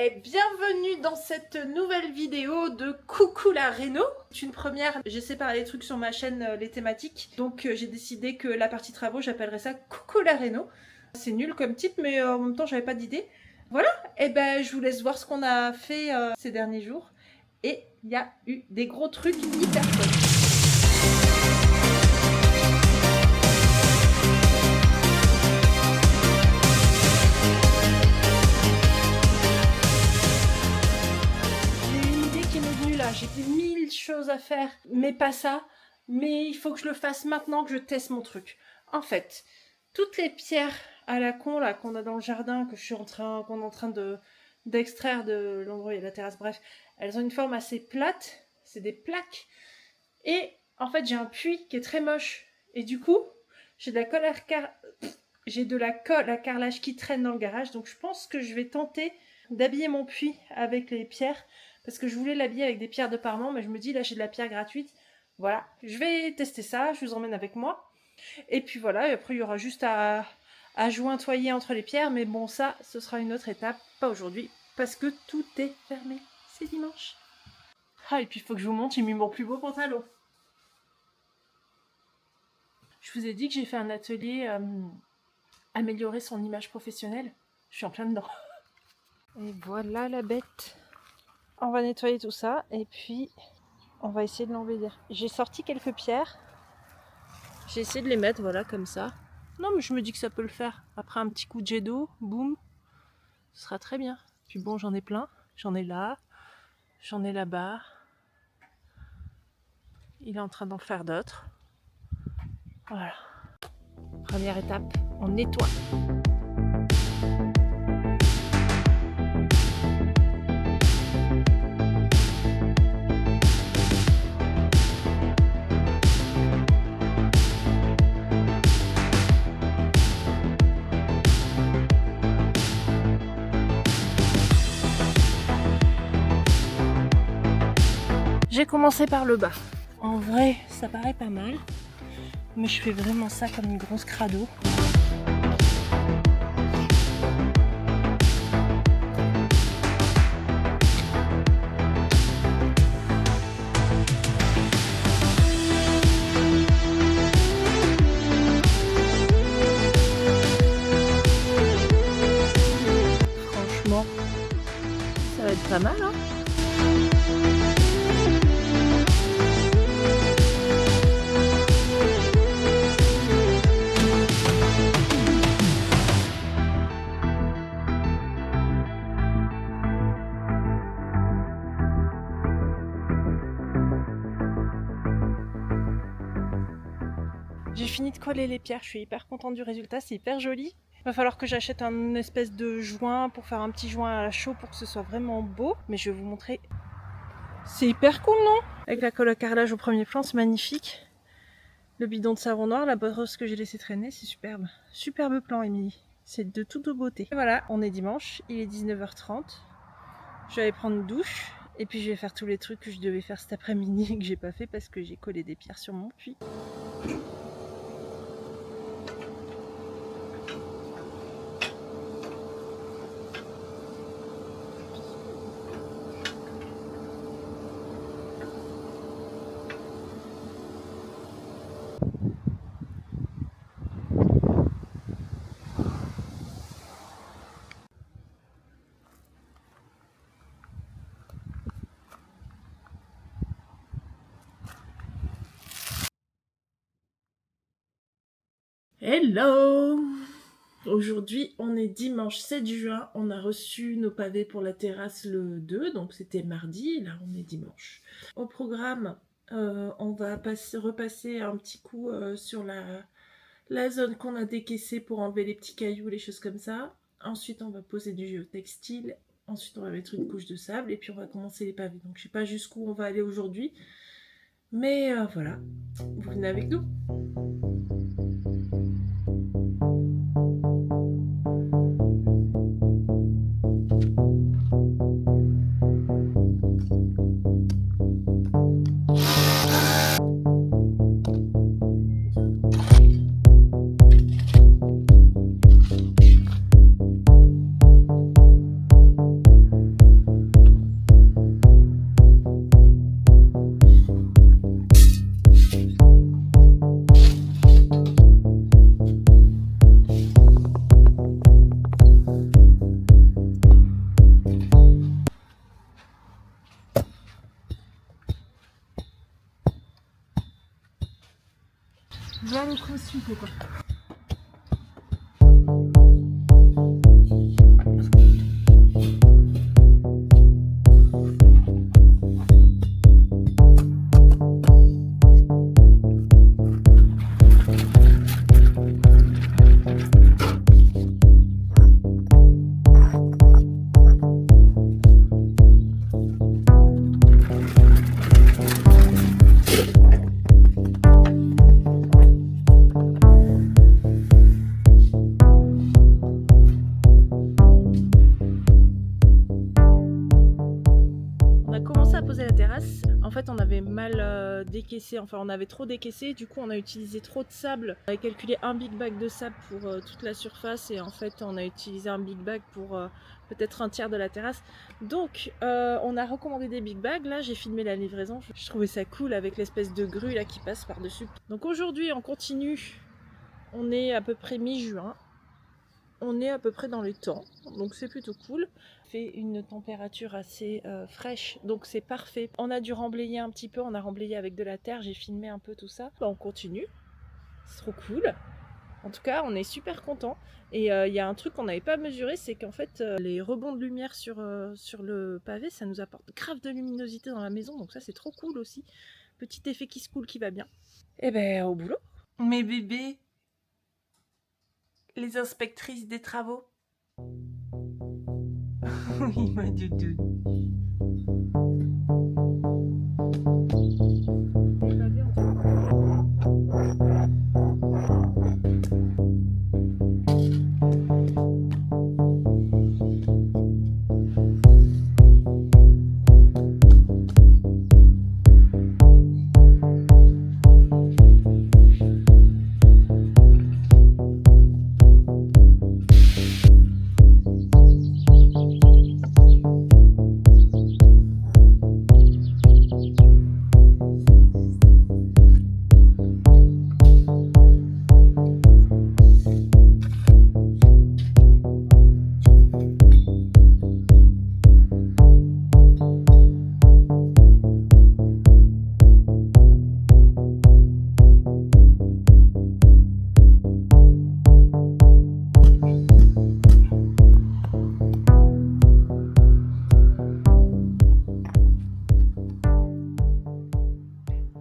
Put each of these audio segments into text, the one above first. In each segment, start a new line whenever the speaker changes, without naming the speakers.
Et bienvenue dans cette nouvelle vidéo de Coucou la Réno. C'est une première, j'ai séparé les trucs sur ma chaîne, les thématiques. Donc j'ai décidé que la partie travaux, j'appellerais ça Coucou la Réno. C'est nul comme titre, mais en même temps j'avais pas d'idée. Voilà, et ben je vous laisse voir ce qu'on a fait ces derniers jours. Et il y a eu des gros trucs hyper chouettes. J'ai 1000 choses à faire, mais pas ça. Mais il faut que je le fasse maintenant que je teste mon truc. En fait, toutes les pierres à la con là qu'on a dans le jardin, qu'on est en train d'extraire de l'endroit où il y a la terrasse, bref, elles ont une forme assez plate. C'est des plaques. Et en fait, j'ai un puits qui est très moche. Et du coup, j'ai de la colle à carrelage qui traîne dans le garage. Donc je pense que je vais tenter d'habiller mon puits avec les pierres. Parce que je voulais l'habiller avec des pierres de Parement, mais je me dis, là, j'ai de la pierre gratuite. Voilà, je vais tester ça, je vous emmène avec moi. Et puis voilà, et après, il y aura juste à jointoyer entre les pierres. Mais bon, ça, ce sera une autre étape, pas aujourd'hui, parce que tout est fermé. C'est dimanche. Ah, et puis il faut que je vous montre, j'ai mis mon plus beau pantalon. Je vous ai dit que j'ai fait un atelier améliorer son image professionnelle. Je suis en plein dedans. Et voilà la bête. On va nettoyer tout ça et puis on va essayer de l'embellir. J'ai sorti quelques pierres. J'ai essayé de les mettre, voilà, comme ça. Non, mais je me dis que ça peut le faire. Après un petit coup de jet d'eau, boum, ce sera très bien. Puis bon, j'en ai plein. J'en ai là, j'en ai là-bas. Il est en train d'en faire d'autres. Voilà. Première étape, on nettoie. J'ai commencé par le bas. En vrai, ça paraît pas mal, mais je fais vraiment ça comme une grosse crado. Franchement, ça va être pas mal, hein? J'ai fini de coller les pierres, je suis hyper contente du résultat, c'est hyper joli. Il va falloir que j'achète un espèce de joint pour faire un petit joint à la chaux pour que ce soit vraiment beau. Mais je vais vous montrer. C'est hyper cool, non? Avec la colle à carrelage au premier plan, c'est magnifique. Le bidon de savon noir, la brosse que j'ai laissé traîner, c'est superbe. Superbe plan, Émilie. C'est de toute beauté. Et voilà, on est dimanche, il est 19h30. Je vais aller prendre une douche. Et puis je vais faire tous les trucs que je devais faire cet après-midi et que j'ai pas fait parce que j'ai collé des pierres sur mon puits. Hello! Aujourd'hui, on est dimanche 7 juin. On a reçu nos pavés pour la terrasse le 2, donc c'était mardi. Et là, on est dimanche. Au programme, on va repasser un petit coup sur la zone qu'on a décaissée pour enlever les petits cailloux, les choses comme ça. Ensuite, on va poser du géotextile. Ensuite, on va mettre une couche de sable et puis on va commencer les pavés. Donc, je sais pas jusqu'où on va aller aujourd'hui. Mais voilà, vous venez avec nous. Bien les consulter quoi. La terrasse, en fait on avait mal décaissé, enfin on avait trop décaissé, du coup on a utilisé trop de sable. On avait calculé un big bag de sable pour toute la surface et en fait on a utilisé un big bag pour peut-être un tiers de la terrasse. Donc on a recommandé des big bags. Là j'ai filmé la livraison, je trouvais ça cool avec l'espèce de grue là qui passe par dessus. Donc aujourd'hui on continue, on est à peu près mi-juin. On est à peu près dans les temps, donc c'est plutôt cool. Il fait une température assez fraîche, donc c'est parfait. On a dû remblayer un petit peu, on a remblayé avec de la terre, j'ai filmé un peu tout ça. On continue, c'est trop cool. En tout cas, on est super content. Et il y a un truc qu'on n'avait pas mesuré, c'est qu'en fait, les rebonds de lumière sur le pavé, ça nous apporte grave de luminosité dans la maison, donc ça c'est trop cool aussi. Petit effet qui se coule qui va bien. Et ben au boulot. Mes bébés, les inspectrices des travaux. Oui, ma doudou.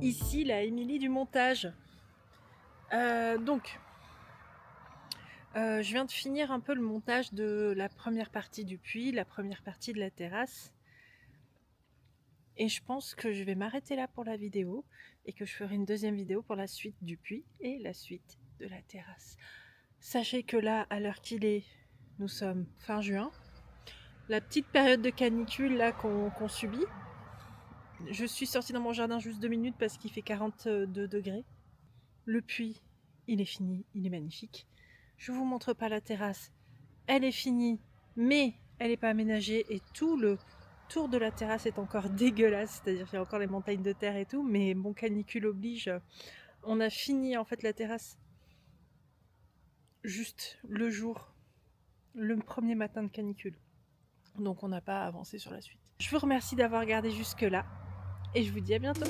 Ici, la Émilie du montage. Donc, je viens de finir un peu le montage de la première partie du puits, la première partie de la terrasse. Et je pense que je vais m'arrêter là pour la vidéo et que je ferai une deuxième vidéo pour la suite du puits et la suite de la terrasse. Sachez que là, à l'heure qu'il est, nous sommes fin juin. La petite période de canicule là qu'on subit. Je suis sortie dans mon jardin juste 2 minutes parce qu'il fait 42 degrés. Le puits, il est fini, il est magnifique. Je vous montre pas la terrasse. Elle est finie, mais elle n'est pas aménagée et tout le tour de la terrasse est encore dégueulasse. C'est-à-dire qu'il y a encore les montagnes de terre et tout, mais bon, canicule oblige. On a fini en fait la terrasse juste le jour, le premier matin de canicule. Donc on n'a pas avancé sur la suite. Je vous remercie d'avoir regardé jusque là et je vous dis à bientôt.